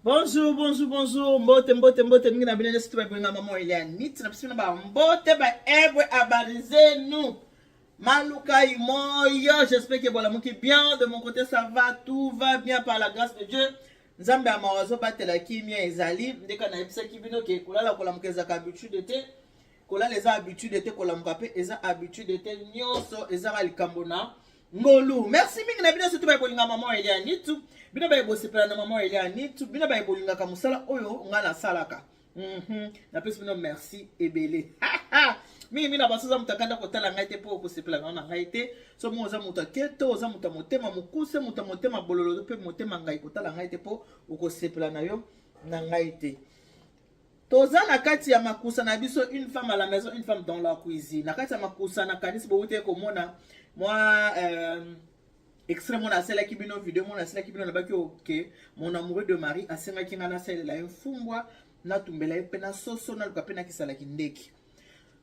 Bonjour, bonjour, bonjour. Mbote, mingi na binene situ ba bringa maman Elianit. Na pisina ba mbote ba ebwe abarize nous. Maluka imoyo, j'espère que voilà muki bien. De mon côté ça va, tout va bien par la grâce de Dieu. Nzambe amawazo batela kimia ezali. Ndeka na ebisa kibino ke kolala kola mukeza ka habitude te. Kola les habitudes te kola mukape eza habitude te nyonso eza likambo na ngolu. Merci mingi na bino situ ba bolinga maman Elianit. Bina ba ebosepela na maman Elianit. Bina ba ebolinga ka musala oyo ngala salaka. Na pesi bino merci ebele. Mingi na basoza mutakanda kotala ngai te po kosepela na ngai te. So mo oza muta keto, oza muta motema mukuse, muta motema bololo pe motema ngai kotala ngai te po okosepela na yo na ngai te. Toza na kati ya makusa na biso une femme à la maison, une femme dans la cuisine. Na kati ya makusa na kanisi bo ute komona moi extrêmement na sela ki bino vidéo mon na sela ki bino na baki OK mon amoureux de Marie asenga kinga na sela la mfumbwa na tumbela pe na soso na luka pe na kisala kindeki.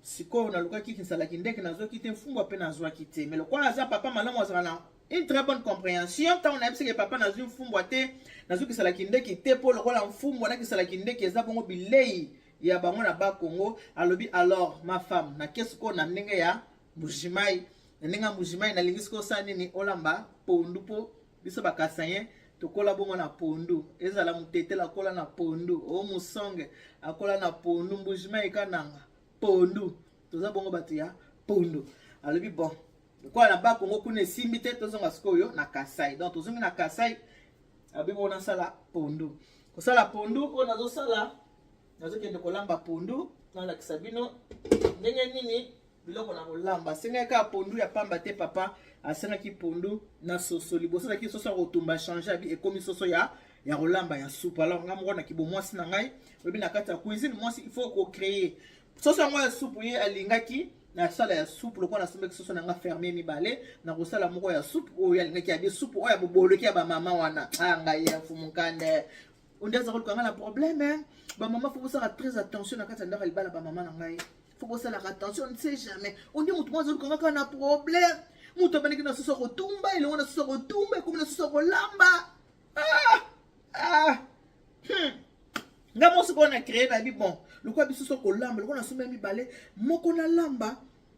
Siko na luka ki kisala kindeki na zo kite mfumbwa pe na zo kite. Mais le quoi aza papa malamu azana une très bonne compréhension tant on a dit que papa na zo mfumbwa te na zo kisala kindeki te po le kola mfumbwa na kisala kindeki eza bongo bilei ya bango na ba Congo alobi alors ma femme na qu'est-ce qu'on a ndenge ya Mbujimai nenga Mbujimai na lingisiko sani ni olamba pondu po biso bakasayen tokola bongo na pondu ezala mutete la kola na pondu o musonge akola na pondu Mbujimai kananga pondu toza bongo batu ya pondu alobi bon kwa na ba Kongo kuna simite tozonga sikoyo na Kasai donc tozonga na Kasai abi bona sala pondu ko sala pondu ko nazo sala nazo kende kolamba pondu na la kisabino ndenge nini biloko na kolamba senga ka pondu ya pamba te papa asenga ki pondu na soso liboso na ki soso rotumba changer abi ekomi soso ya kolamba ya soupe alors ngam na kibo mwasi na ngai obi na kata cuisine mwasi il faut ko créer soso ngo ya soupe ye alingaki na sala ya soupe lokwa na sombe soso na nga fermer mibale na ko sala moko ya soupe o ya alingaki ya bi soupe o ya boboloki ya ba mama wana ngai ya fumukande ondeza ko kanga na problème ba mama faut faire très attention na kata ndaka libala ba mama na ngai faut faire attention, on ne sait jamais. On dit mutu mwanzo quand on a problème. Mutu baniki na soso kotumba, ile wana soso kotumba, comme na soso kolamba. Ngamo soko na créer na bi bon. Le quoi bi soso kolamba, le quoi na somba mi balé, moko na lamba.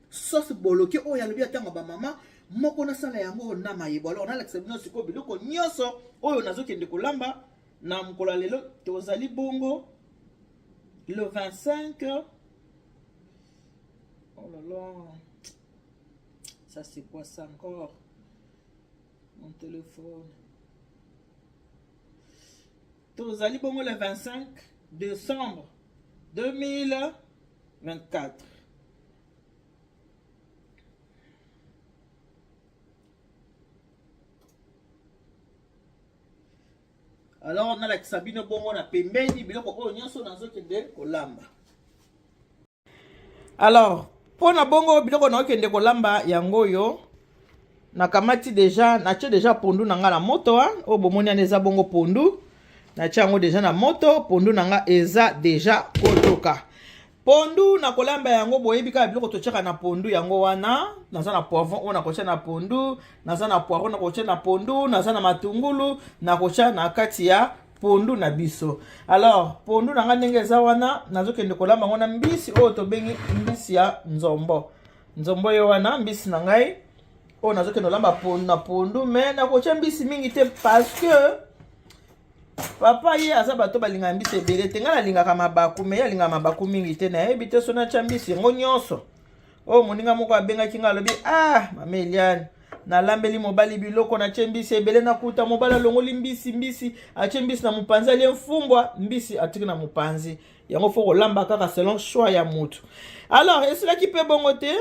Sauce boloke o ya lobi atanga ba mama, moko na sala yango na mayebo. Alors na l'exception siko biloko nyonso oyo nazo kende kolamba na mkola lelo tozali bongo le 25. Oh là là, ça c'est quoi ça encore? Mon téléphone. Tozali bongo le 25 décembre 2024. Alors on a la Sabine bongo na pembeni biloko oyo nyonso nazo kende kolamba. Alors pona bongo biloko na okende kolamba yango yo nakamati déjà natie déjà pondu nanga na moto o bomoni eza bongo pondu natie yango déjà na moto pondu nanga eza déjà kotoka pondu na kolamba yango boyebi ka biloko totiaka na pondu yango wana naza na poivron ona kotia na pondu naza na poivron na kotia na pondu naza na matungulu na kotia na kati ya pondu na biso. Alors pondu nanga ndenge eza wana nazokende kolamba ngona mbisi oyo tobengi mbisi ya nzombo. Nzombo yo wana mbisi na ngai oyo nazokende kolamba pondu na pondu mais na kotia mbisi mingi te parce que papa ye aza bato balinga mbisi ebele te ngala lingaka mabaku mais alinga mabaku mingi te na yebi te so na tia mbisi yango nyonso oyo moninga moko abengaki nga alobi mama Eliane na lambeli mobali biloko na chembisi ebele na kuta mobala longoli mbisi achembisi na mupanzi ali mfumbwa mbisi atiki na mupanzi yango foko lamba kaka selon choix ya mutu. Alors esila ki pe bongo te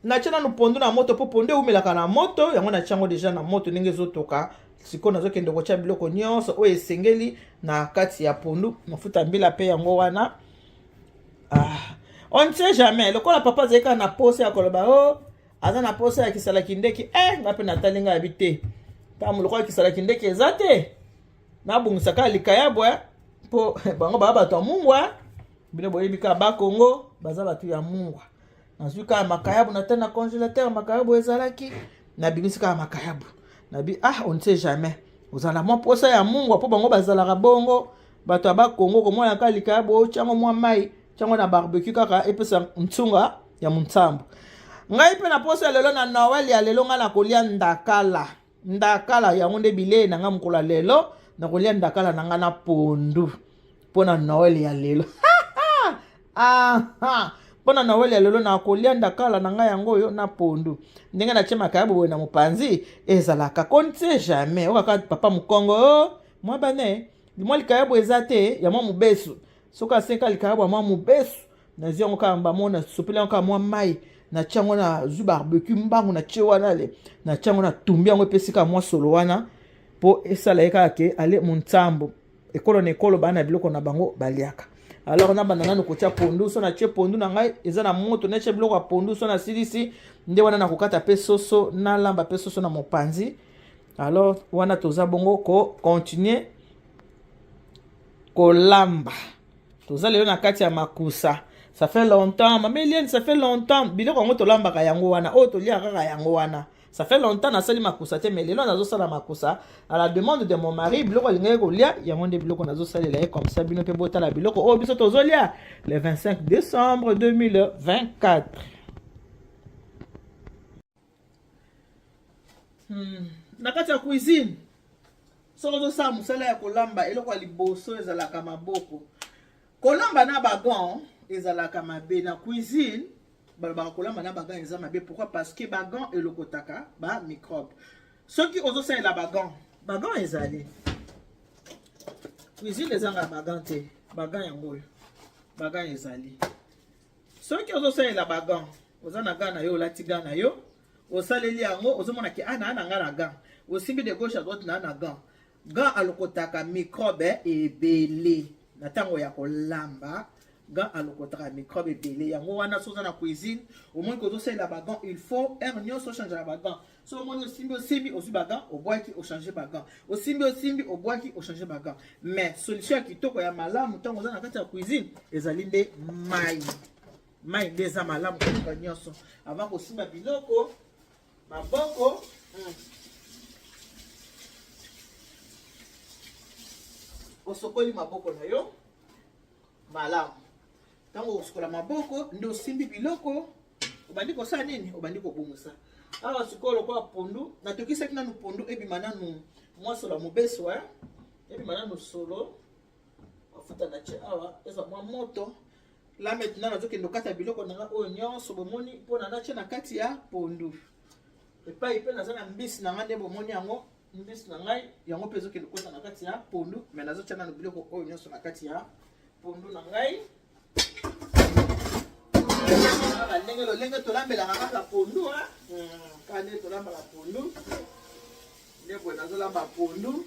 na tshana no pondu na moto po pondu umelaka na moto yango na tsango déjà na moto ndenge zotoka siko nazo kende ko tshia biloko nyonso o esengeli na kati ya pondu mafuta mbila pe yango wana on ne sait jamais le kola papa zeka na pose ya koloba aza na posa ya kisala kindeki ngape natalinga habite tamu lokwa kisala kindeki ezate na bungisaka likayabwa po bango baba to mungwa bino boyebika ba Kongo baza batu ya mungwa nazuka makayabu na tena congélateur makayabu ezalaki na bimisika makayabu na bi on ne sait jamais ozala mo posa ya mungwa po bango bazalaka bongo bato ba Congo komona ka likabo chango mwa mai chango na barbecue kaka epesa mtsunga ya muntambo. Ngai pe na posa lelo na Noel ya lelo nga na kolia ndakala yango nde bile na nga mukula lelo na kolia ndakala na nga na pondu pona Noel ya lelo. Pona Noel ya lelo na kolia ndakala na nga yango yo na pondu ndenge na chema kayabo na mopanzi ezalaka konte jamais okaka papa mukongo mwa bane mwa likayabo ezate ya mwa mubesu soka senka likayabo ya mwa mubesu na ziongo ka mbamona sopela ka mwa mai na chango na zu barbecue mbangu na chewana le na chango na tumbi yango pesika mwa solo wana po esala eka ke ale muntambo ekolo na ekolo bana biloko na bango baliaka. Alors na banana no kotia pondu so na che pondu na ngai eza na moto na che biloko ya pondu so na silisi nde wana na kokata pe soso na lamba pe soso na mopanzi. Alors wana toza bongo ko continuer kolamba toza lelo na kati ya makusa. Ça fait longtemps, ma Mélienne, ça fait longtemps. Biloko ngo to lamba ka yango wana, o to lia ka yango wana. Ça fait longtemps na sali makusa te, mais lelo nazo sala makusa à la demande de mon mari, biloko linga ko lia, yango nde biloko nazo sala la comme ça bino pe bota la biloko o biso tozo lia le 25 décembre 2024. Na kati ya cuisine. Soko zo sa musala ya kolamba eloko liboso ezalaka maboko. Kolamba na bagan ezalaka mabe na cuisine balobaka kolamba na bagan eza mabe. Pourquoi? Parce que bagan elokotaka ba microbe. Soki ozosalela bagan ezali cuisine ezanga bagan te, bagan yango bagan ezali. Soki ozosalela bagan oza na gana yo olati gana yo osaleli yango ozomona ki ana nga na gant osimbi de gauche à droite na gant alokotaka microbe ebele na tango ya kolamba gant alokotaka microbe ebele yango wana soza na cuisine au moins que ozosalela bagan il faut air nyonso changer la bagan so omoni osimbi ozwi bagan obwaki ochange bagan osimbi obwaki ochange bagan. Mais solution ya kitoko ya malamu ntango oza na kati ya cuisine ezali nde mai nde eza malamu kotoka nyonso avant kosimba biloko maboko. Osokoli maboko na yo malamu tango osokola maboko nde osimbi biloko obandi kosala nini obandi kobumusa. Awa sikolo kwa pondu natokisaki nanu pondu ebima nanu mwasola mobeso ebima nanu solo ofuta na che awa eza mwa moto. La maintenant nazokende okata biloko nanga oyo nyonso bomoni mpona natie na kati ya pondu epai mpe naza na mbisi na ngai nde bomoni yango mbisi na ngai yango mpe ezokende kota na kati ya pondu. Mais nazotia nanu biloko oyo nyonso na kati ya pondu na ngai ndenge lolenge tolambelaka kaka pondu kaka nde tolambaka pondu nde boye nazolamba pondu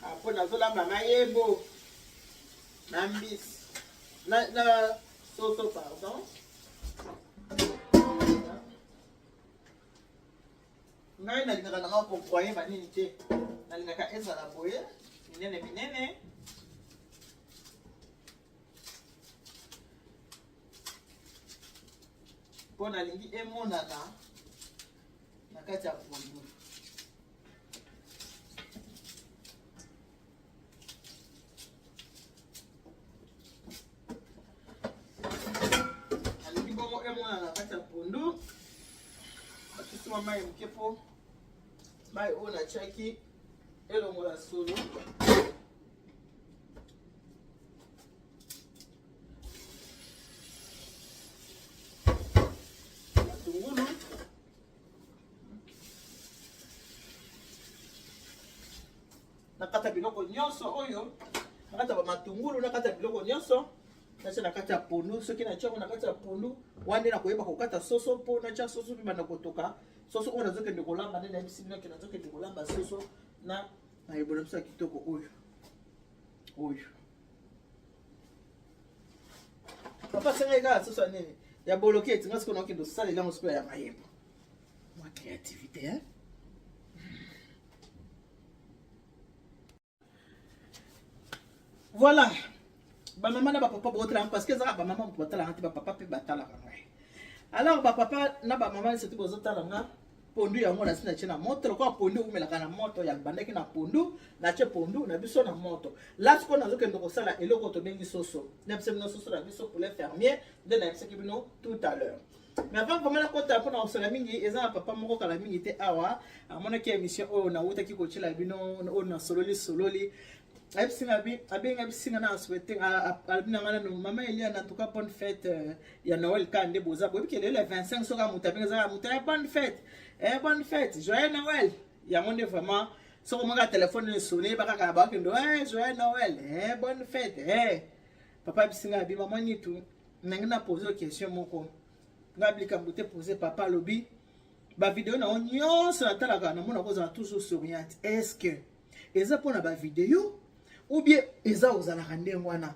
apo nazolamba mayebo na mbisi na soso pardon. Ngai nalingaka nanga kompoye banini te nalingaka ezala boye minene mpo nalingi emonana na kati ya pondu. Nalingi bongo emonana na kati ya pondu akisima mai moke po mai oyo natiaki elongola solo matungulu nakata biloko nyonso oyo nakata bamatungulu nakata biloko nyonso natia na kati ya pondu. Soki natia yango na kati ya pondu wana na koyeba kokata soso mpo natia soso mpe banda kotoka soso oyo nazokende kolamba nde nayebisi binoke nazokende kolamba soso na ebola biso ya kitoko oyo papa senga ekala soso ya nini ya boloke etinga sikoyo nakokende osalela yango sikoyo ya mayebo mwa créativité voilà. Bamama na bapapa botala parce que ezaka bamama moto batalaka te bapapa mpe batalaka ngai. Alors bapapa na bamama surtout bozotala nga pondu yango na sina chena moto kwa pondu umelaka na moto ya bandaki na pondu na che pondu na biso na moto là ce qu'on a zokendo ko sala eloko to bengi soso na biso na soso na biso pour les fermiers de na biso kibino tout à l'heure mais avant comment la kota pour na osala mingi eza papa moko kala mingi te awa amona ki émission o na wuta ki ko chila bino o na sololi abenga bisinga na souhaiter albina ngana no mama Elia en tout cas bonne fête ya Noël kande boza bobi ke le 25 soka mutabenga za mutaya bonne fête joyeux Noël ya monde vraiment soko monga téléphone sonné baka ba kendo joyeux Noël bonne fête papa bisinga bi maman ni tout nangina poser question moko ngablika mbute poser papa lobi ba vidéo na nyonso na talaka na mona koza toujours souriante est-ce que eza pona ba vidéo ou bien eza ozalaka ndenge wana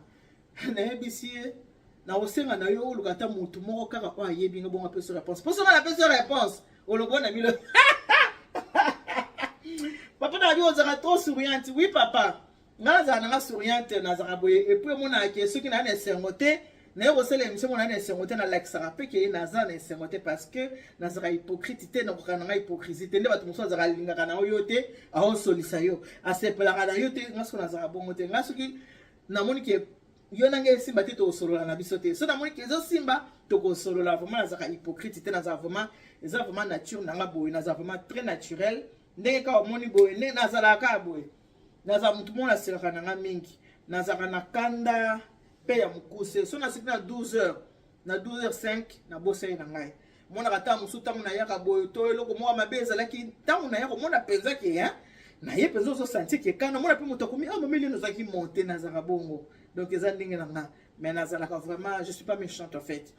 nayebisi na osenga na yo oluka ta mutu moko kaka oyo ayebi nga bongo apesa réponse mposo nga napesa réponse olobo na milo papa na bi ozalaka trop souriante oui papa nga nazala nanga souriante nazalaka boye epuis emonaka soki naa na esengo te naye kosala émission mona na esengo te nalakisaka mpe ke naza na esengo te parce que nazalaka hypocrite te nakoka nanga hypocrisie te nde bato mosusu azalaka alingaka na yo te aosolisa yo asepelaka na yo te nga soki nazalaka bongo te nga soki namoni ke yo nanga esimba te tokosolola na biso te so namoni ke ezosimba tokosolola vraiment nazalaka hypocrite te nazala vraiment eza vraiment nature nanga boye nazala vraiment très naturel ndenge kaka omoni boye ndenge nazalaka boye nazala motu moko naselaka nanga mingi nazalaka na kanda pe ya mukuse so na siki na 12h na 12h05 na bosa na ngai mona kata musu tangu na yaka boyo to eloko moko mabe ezalaki tangu na yako mona penza ke na ye penza so sentir ke kana mona pe mutakomi mameli no zaki monter na zaka bongo donc eza ndenge na nga mais nazalaka vraiment je suis pas méchante en fait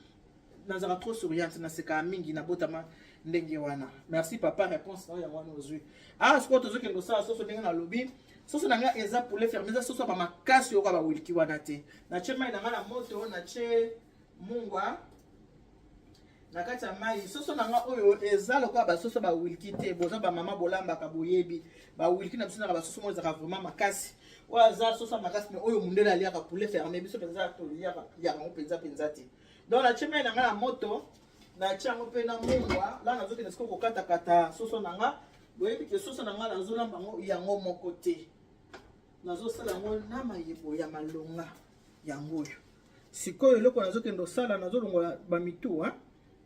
nazalaka trop souriante na seka mingi na botama ndenge wana merci papa réponse na ya wana ozui ce que tozo kendo sa so ndenge na lobby soso nanga eza pour les fermiers soso ba makasi yoko ba wiliki wana te na che mai nanga na moto na che mungwa na kati ya mai soso nanga oyo eza lokola ba soso ba wiliki te boza ba mama bolamba ka boyebi ba wiliki na biso na ba soso mo ezaka vraiment makasi oyo za soso makasi mais oyo mundela aliaka pour les fermiers biso penza to liaka ya ngo penza te donc na che mai nanga na moto na che ngo pe na mungwa la na zoki nesko kokata kata soso nanga boyebi ke soso nanga na zolamba ngo yango moko te nazosala yango na mayebo ya malonga yango oyo sikoyo eloko nazokende osala nazolongola bamitu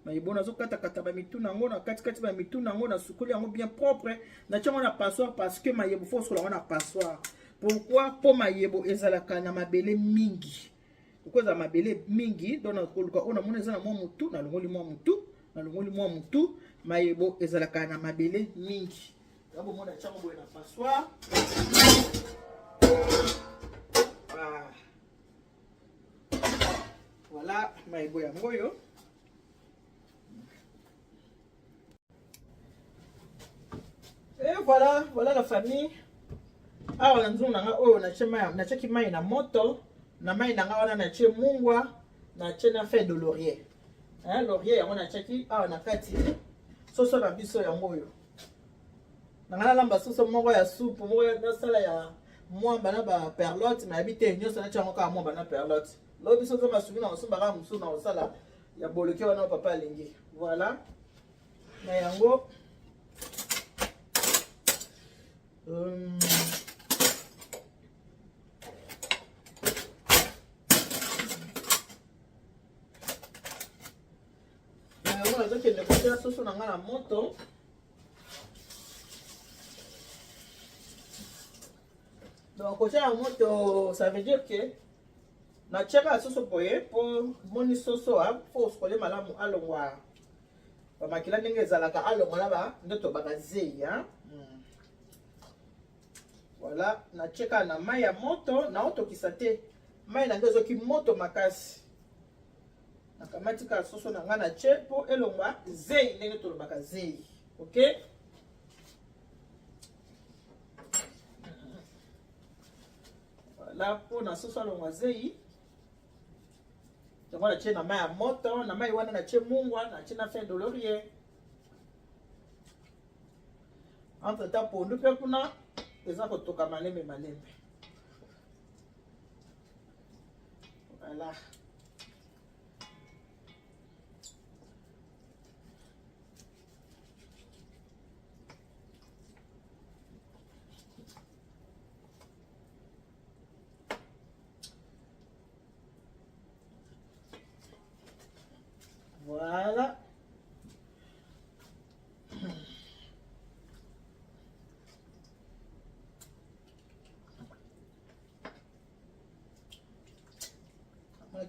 mayebo nazokatakata bamitu nango na katikati bamitu nango nasukoli yango bien propre natia yango na passoire parce que mayebo fo osola yango na passoire pourquoi po mayebo ezalaka na mabele mingi okozala mabele mingi donc nakoluka oyo namona eza na mwa mutu nalongoli mwa mutu mayebo ezalaka na mabele mingi yabo mona chango boye na passoire voilà mayebo ya ngoyo et voilà la famille awa na nzungu nanga oyo nacheki mai na moto na mai nanga wana nachie mungwa nachie na feuille de laurier laurier yango nacheki awa na kati soso na biso yango oyo nanga lamba soso moko ya soupe moko nasala ya mwamba na ba perlotte mais habite nyonso na chango ka mwamba na perlotte lo biso zo masuki na osomba ka musu na osala ya boloke wana papa alingi voilà na yango nazokende kotia soso na nga na moto donc kotia na moto ça veut dire que natiaka soso boye po moni soso po osukole malamu alongwa bamakila ndenge ezalaka alongwa na ba ndoto bakazei voilà natiaka na mai ya moto naotokisa te mai na nde ezoki moto makasi nakamati ka soso na nga na che po elongwa zei ndenge tolobaka zei ok voilà po na soso alongwa zei yango na che na mai ya moto na mai wana na che mungwa na che na feuille de laurier entre temps pondu mpe kuna eza kotoka malembe voilà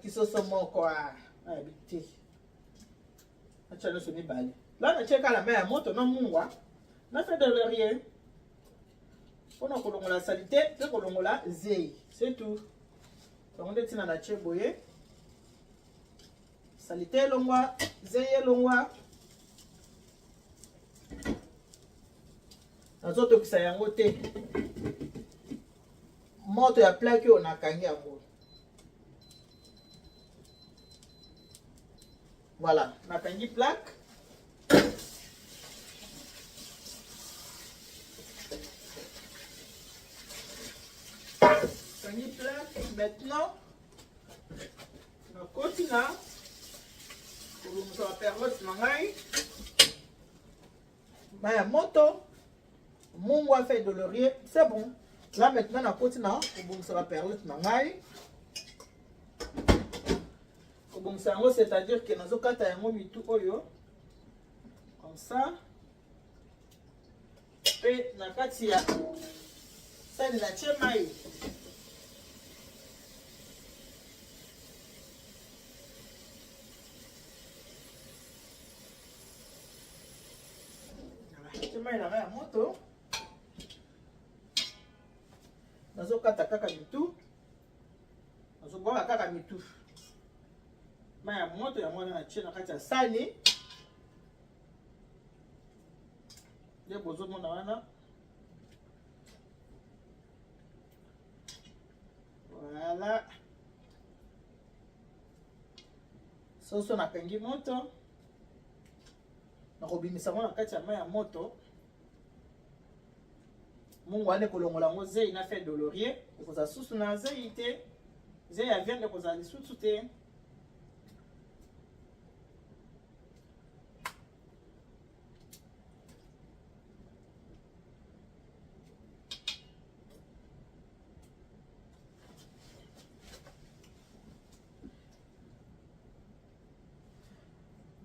kisoso moko biti. Acha no soni bali. Là na cheka la main à moto na mungwa. Na fait de laurier. On a kolongola salité, pe kolongola zei. C'est tout. Donc on est na cheboye. Salité longwa, zei longwa. Nazoto kisa yango te. Moto ya plaque on a kangi yango. Voilà, on a kangi plaque. Kangi plaque. Maintenant, on continue. Pour nous faire votre mangai. Ma moto. Mon a fait de laurier, c'est bon. Là maintenant, on continue. Pour nous faire votre mangai. C'est-à-dire que nous avons mis tout oyo comme ça. Et na kati ya ça ni la chemai. Chemai na ya moto. Nazo kata kaka mitu. Nazo boka kaka mitu. Maya moto ya mwana na chena kati ya sani. Nde bozo mona wana. Voilà. Soso na pengi moto. Na kobimisa mwana kati ya maya moto. Mungu ane kolongola ngo zei na fait de laurier. Ekoza susu na zei te. Zei ya viande ekoza lisusu te.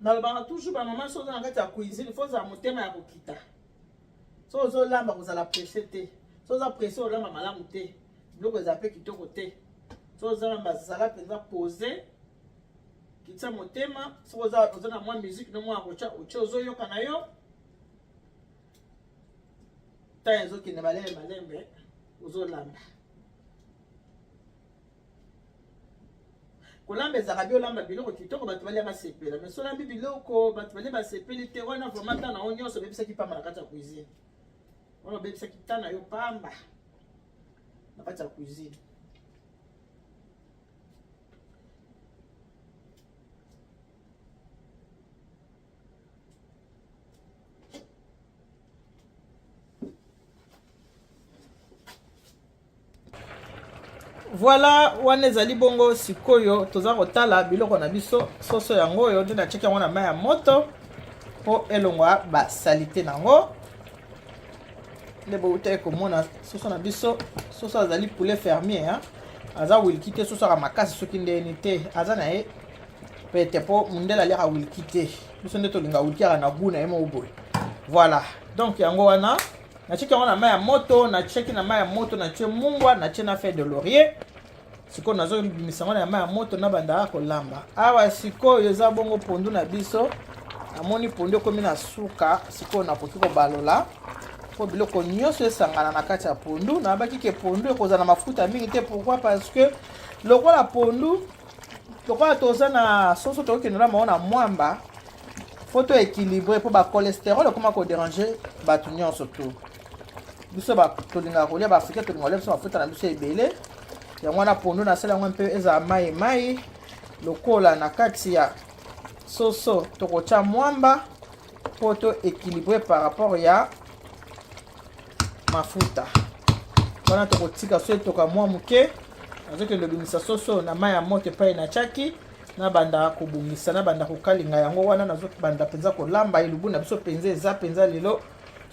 Nalobanga toujours ba maman soza na kati ya cuisine faut za motema ya kokita. Sozo lamba kozala pressé te. Soza pressé olamba malamu te. Biloko eza pe kitoko te. Soza lamba zala penza poser. Kitsa motema, soza ozana mwa musique no mwa kocha ozo yoka na yo. Ta enzo kine malembe ozo lamba. Kolamba ezaka bi olamba biloko kitoko bato balia basepela mais so lambi biloko bato balia basepeli te wana vraiment ta na onyo so bebisa ki pamba na kati ya cuisine. Wana bebisa ki ta na yo pamba na kati ya cuisine. Voilà, wana ezali bongo sikoyo toza kotala biloko na biso soso yango oyo nde na cheki yango na mai ya moto po elongwa ba salite nango. Nde bouta ekomona soso na biso soso azali poulet fermier hein. Aza wilki te soso aka makasi soki ndeni te aza na ye pete po mundela aliaka wilki te biso nde tolinga wilki aka na gu na ye mo boye. Voilà, donc yango wana na cheki yango na mai ya moto, na cheki na mai ya moto na tue mungwa na tue na fait de laurier. Siko nazo bimisango na mai ya moto na banda kolamba. Awa siko eza bongo pondu na biso. Amoni pondu ekomi na suka, siko na koki ko balola. Po biloko nyonso esangana na kati ya pondu, na baki ke pondu ekoza na mafuta mingi te. Pourquoi? Parce que lokola pondu, lokola toza na soso toki ndola maona mwamba, faut équilibrer pour ba cholestérol comment ko déranger batu nyonso to. Biso ba tolinga kolia ba Afrika tolinga kolia biso mafuta na biso ebele. Ya mwana pondu na sala mwa mpe eza mai lokola na kati ya soso tokocha mwamba poto équilibré par rapport ya mafuta. Wana tokotika so toka mwa muke azoke lobimisa soso na mai ya moto pa na chaki na banda kobungisa na banda kokalinga yango wana nazo banda penza kolamba ilubu na biso penza eza penza lelo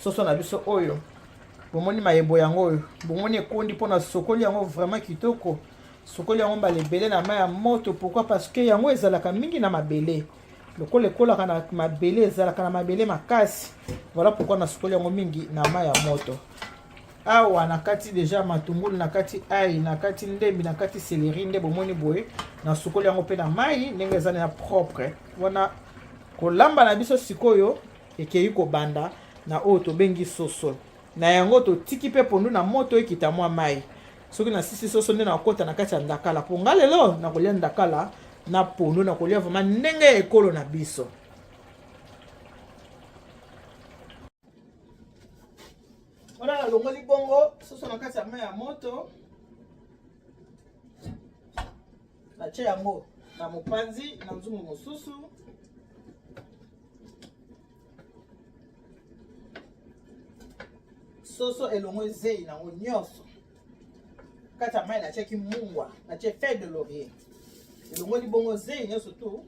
soso na biso oyo. Bomoni mayebo yango oyo bomoni ekondi pona sokoli yango vraiment kitoko sokoli yango balebele na mai ya moto. Pourquoi? Parce que yango ezalaka mingi na mabele lokola ekolaka na mabele ezalaka na mabele makasi. Voilà pourquoi na sokoli yango mingi na mai ya moto. awa nakati déjà matungulu, nakati ail, nakati ndembi, nakati céleri, nde bomoni boye na sukoli yango pe na mai ndenge ezana ya propre. Wana kolamba na biso sikoyo ekei kobanda na oyo tobengi soso. Na yango totiki pe pondu na moto ekita mwa mai. Soki na sisi soso nde nakota na kati ya ndakala. Ponga lelo nakolia ndakala na pondu, nakolia vraiment ndenge ekolo na biso. Wana nalongoli bongo soso na kati ya mai ya moto. Natie yango na mopanzi na nzungu mosusu. Soso elongo zei nango nyonso. Kati ya mai natiaki mungwa, natie feuille de laurier. Elongoli bongo zei nyonso tu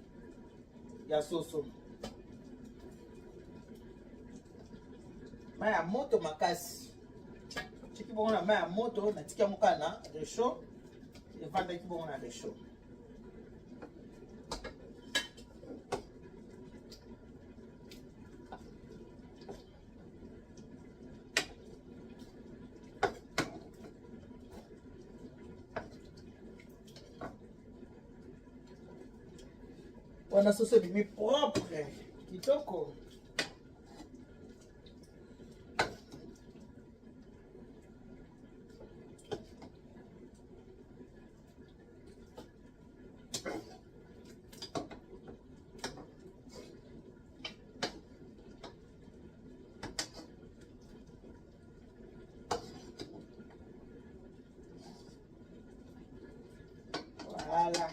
ya soso. Mai ya moto makasi. Tiki bongo na mai ya moto natiki yango kaka na réchaud. Evandaki bongo na réchaud. Wana soso ebimi propre kitoko. Voilà.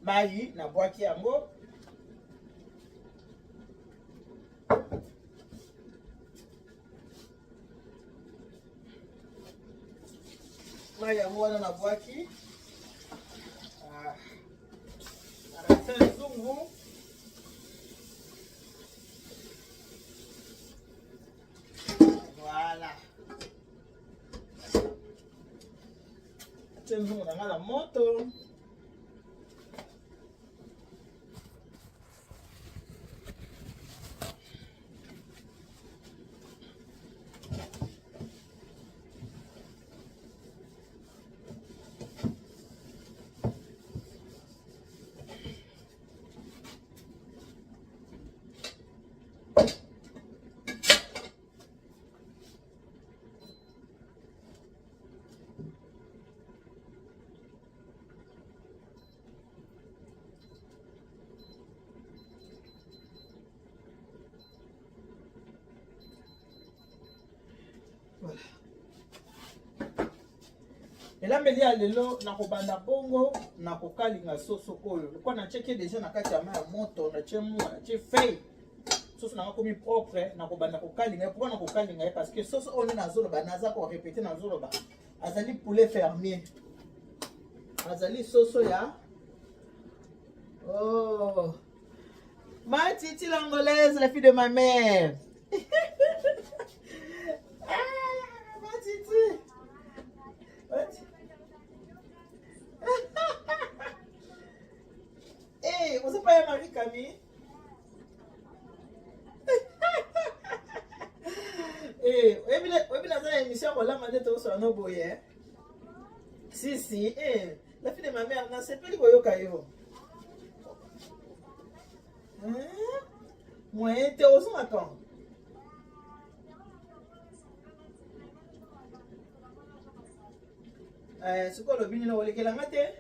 Mai na bwaki yango. Mai yango wana na bwaki. Arafe nzungu. Voilà. Atie nzungu na nga na moto. Voilà. Elambeli ya lelo nakobanda bongo nakokalinga soso oyo. Kwa na cheke déjà na kati ya mai ya moto, na chemu, na che feuille. Soso na komi propre nakobanda kokalinga. Pourquoi nakokalinga? Parce que soso oyo na zoloba naza ko répéter na zoloba. Azali poulet fermier. Azali soso ya oh. Ma titi l'angolaise, la fille de ma mère. Hey, vous n'avez pas eu Marie Camille? Eh, oui, bien dans une émission, on l'a demandé de se faire. Si, eh, la fille de ma mère, n'a pas dit que vous avez moi, t'es au son attends. C'est quoi le bini na wale kela ngate?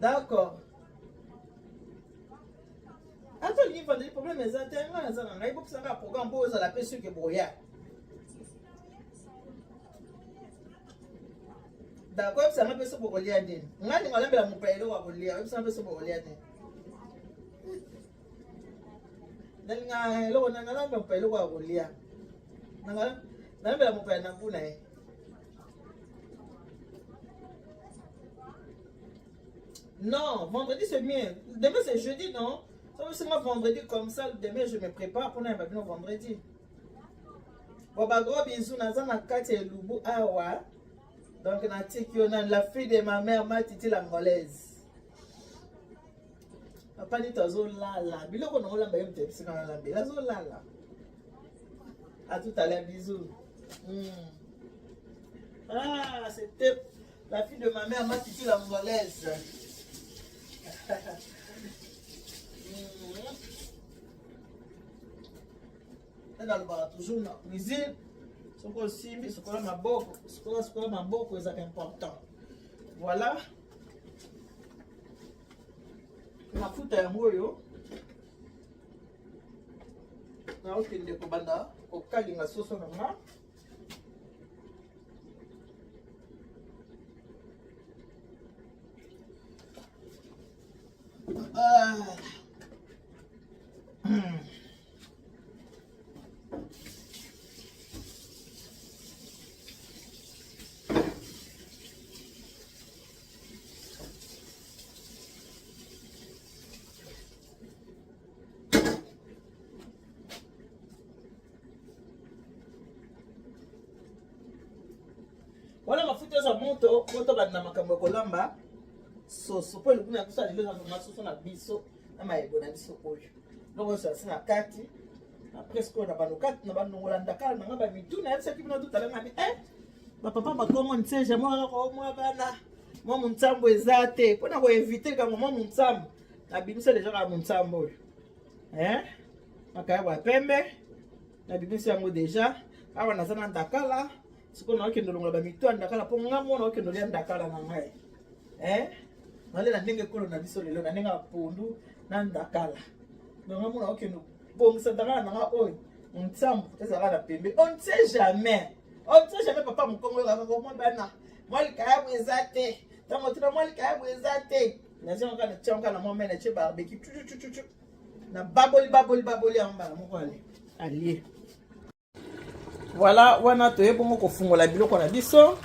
D'accord. Attends, il va des problèmes mais attends, il faut que ça va programme pour ça la personne que boya. D'accord, ça m'a personne pour lier din. Ngani ngala la mon père wa bolia, ça m'a personne pour lier din. Nanga lo nanga mon père wa bolia. Nanga la mon père na kuna eh. Non, vendredi c'est bien. Demain c'est jeudi, non? C'est moi vendredi comme ça. Demain je me prépare pour un babino vendredi. Bon, bah gros bisous. Naza na kati ya lubu awa. Donc, la fille de ma mère m'a titi l'angolaise. Papa dit Tazo Lala. Biloko no lamba yem te pisi kana lambi. Tazo Lala. À tout à l'heure, bisous. Ah, c'était la fille de ma mère m'a titi l'angolaise. Dans le bar, toujours dans la cuisine. Ce qu'on simbi, ce qu'on a ma boko, ce qu'on a ma boko, c'est important. Voilà. Ma foute à moyo. Na okende ko banda, ko kalinga soso na nga. Voilà mafuta za moto bana makambo kolamba soso po elukuna ya kusala lelo na soso na biso na mayebo na biso oyo donc ça c'est na kati na presque na bano kati na bano ngolanda kala na ngaba mituna ya saki bino tutala na ba papa ba kongo nseja mwa ko mwa bana mwa mutsambo ezate pona ko éviter ka mwa mutsambo na bimisa déjà ka mutsambo oyo makaya ba pembe na bimisa yango déjà awa na sana ndakala siko na okendo longola ba mitu andakala po ngamo na okendo lia ndakala na ngai wale na ndenge kolo na biso lelo na ndenge pondu na ndakala ngamo na okendo bongisa ndakala na nga oyo ntsambu ezala na pembe on ne sait jamais papa mukongo yo ka ko mo bana mwali kaya bwezate tango tuna mwali kaya bwezate na zio ngana chonga na mo mena che barbecue tu na baboli amba na moko ali. Voilà, wana toye bongo kofungola biloko na biso.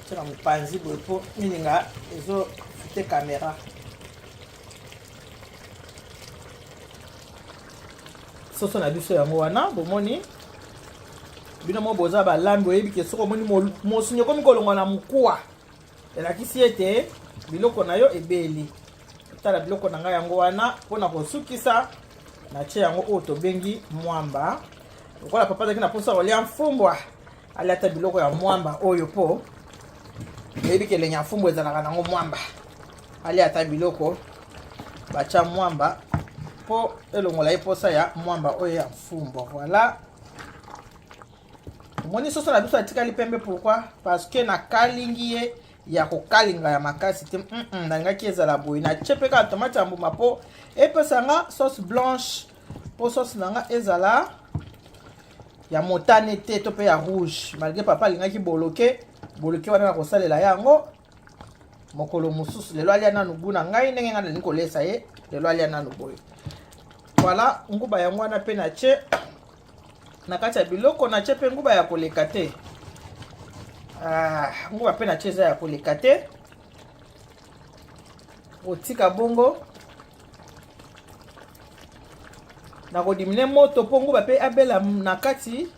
Tira mpanzi bopo mininga ezo fute caméra. Soso na biso yango wana bomoni. Bino mo boza ba lambi oyebi ke soko moni mo sunyo komi kolongwa na mukwa. Elakisi ete biloko na yo ebeli. Tala biloko na ngai yango wana pona kosukisa na tie yango oyo tobengi mwamba. Lokola papa zaki na posa kolia mfumbwa aliata biloko ya mwamba oyo po yebi ke lenya mfumbwa ezalaka nango mwamba. Aliata biloko bacha mwamba po elongola ye posa ya mwamba oyo ya mfumbwa. Voilà. Moni soso na biso atikali pembe pourquoi? Parce que na kalingi ye ya kokalinga ya makasi te nangaki ezala boye na chepeka tomate ya mbuma po epesanga sauce blanche po sauce nanga ezala ya motane te to pe ya rouge malgré papa alingaki boloke wana na kosalela yango mokolo mosusu lelo alia nanu buna ngai ndenge nga nalingi kolesa ye lelo alia nanu boye. Voilà, nguba yango wana pe na che na kati ya biloko na che pe nguba ya koleka te. Nguba pe na cheza ya koleka te. Otika bongo na kodimine moto po nguba pe abela na kati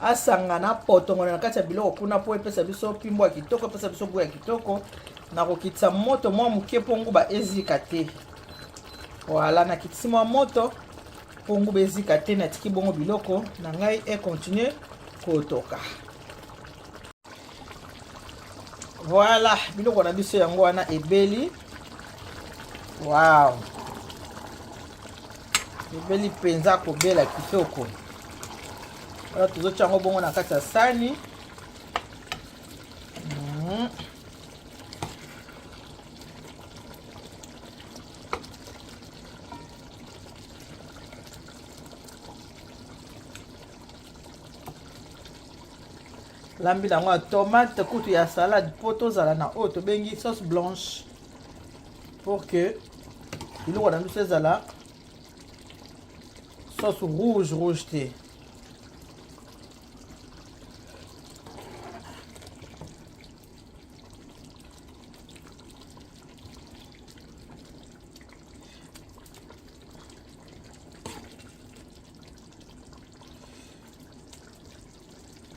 asanga na potongo na kati ya biloko kuna po epesa biso pimbo ya kitoko, epesa biso goût ya kitoko na kokitisa moto mwa muke po nguba ezika te. Voilà, na kitisi mwa moto po nguba ezika te na tiki bongo biloko na ngai e continue kotoka. Voilà, biloko na biso yango wana ebeli. Wow. Ebeli penza kobela kitoko. Voilà, tozotia yango bongo na kati ya sani. Lambi nango ya tomate kutu ya salade po tozala na oyo tobengi sauce blanche pour que biloko na biso ezala sauce rouge te.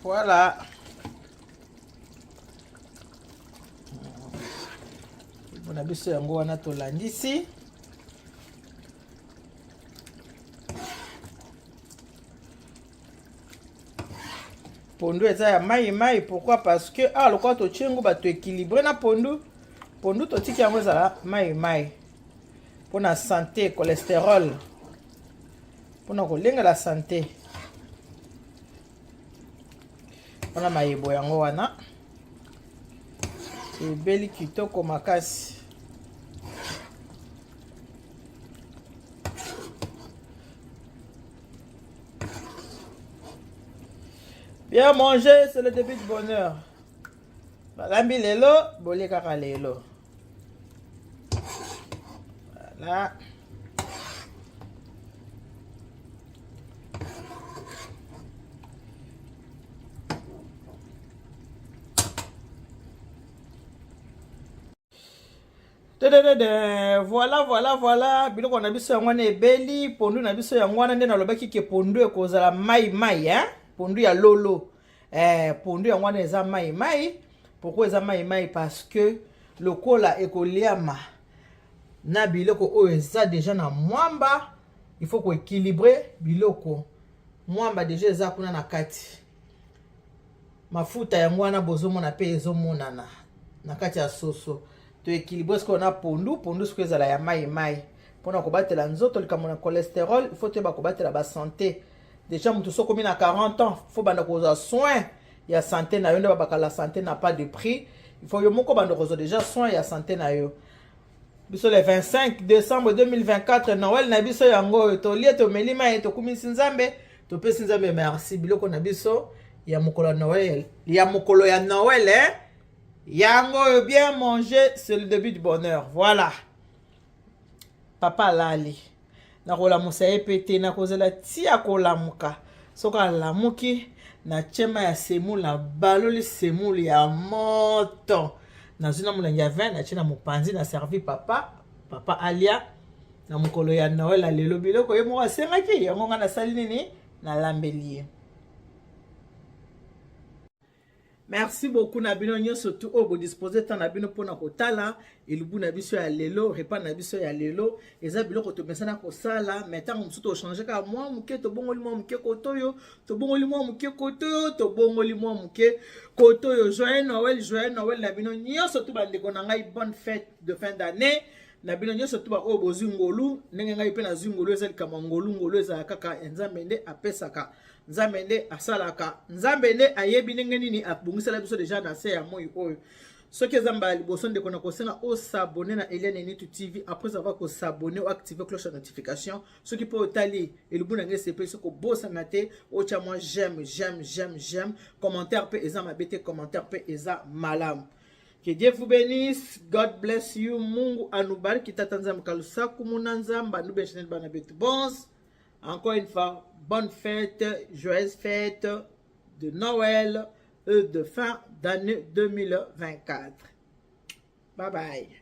Voilà. On a biso yango wana tolandisi. Pondu eza ya mai. Pourquoi? Parce que le quoi to tchengo ba to équilibré na pondu. Pondu to tiki yango ezala mai. Pour la santé, cholestérol. Pour la santé. On a maïbo yango wana. Ebeli kitoko makasi. Bien manger, c'est le début du bonheur. Balambi lelo, boli kaka lelo. Voilà. Voilà. Biloko na biso yango na ebeli, pondu na biso yango wana nde nalobaki ke pondu ekozala mai, hein? Pondu ya lolo. Pondu yango wana eza mai. Pourquoi eza mai? Parce que lokola ekoliama na biloko oyo eza déjà na mwamba, il faut ko équilibrer biloko. Mwamba déjà eza kuna na kati. Mafuta yango wana bozomona pe ezomonana na kati ya soso. To équilibrer ce qu'on a pondu ce que ezala ya mai. Pona ko batela nzoto likambo na cholestérol, il faut te ba ko batela ba santé. Déjà mutu soko mi na 40 ans, faut banda ko za soin ya santé na yo nde ba la santé n'a pas de prix. Il faut yo moko banda ko déjà soin ya santé na yo. Biso le 25 décembre 2024 Noël na biso yango to lie to melima et to kumisi nzambe to pesi nzambe merci biloko na biso ya mokolo Noël. Ya mokolo ya Noël hein. Yango bien manger, c'est le début du bonheur. Voilà. Papa lali. Na kola musa epete na kozela tia kola muka. Soka la muki na chema ya semule na baloli semule ya moto. Na zina mulengi ya vin na china mupanzi na servi papa alia na mukolo ya Noël la lelo biloko ye mo asengaki yango nga na sali nini na lambeli. Merci beaucoup na bino nyonso tu obo disposer tant na bino pona kotala elubu na biso ya lelo repas na biso ya lelo eza biloko to pensana ko sala mais tant musu to changer ka moi muke to bongoli moi muke kotoyo to bongoli moi muke kotoyo to bongoli moi muke kotoyo. Joyeux Noël na bino nyonso tu bande ko na ngai bonne fête de fin d'année na bino nyonso tu ba obo zingolu ndenge ngai pe na zingolu eza likama ngolu eza kaka nzambe nde apesaka nzambe nde asalaka nzambe nde ayebi ndenge nini abungisela biso déjà na se ya moi oyo soki eza mbala liboso ndeko na kosenga osabone na Eliane Nitu TV après avoir kosabone ou activer cloche de notification soki po otali elubu na ngai sepesi kobosana te otia moi j'aime commentaire pe eza mabete commentaire pe eza malamu. Que Dieu vous bénisse. God bless you. Mungu anubariki tata nzambe kalusaku muna nzamba nous benjene bana betu bons. Encore une fois, bonne fête, joyeuse fête de Noël et de fin d'année 2024. Bye bye.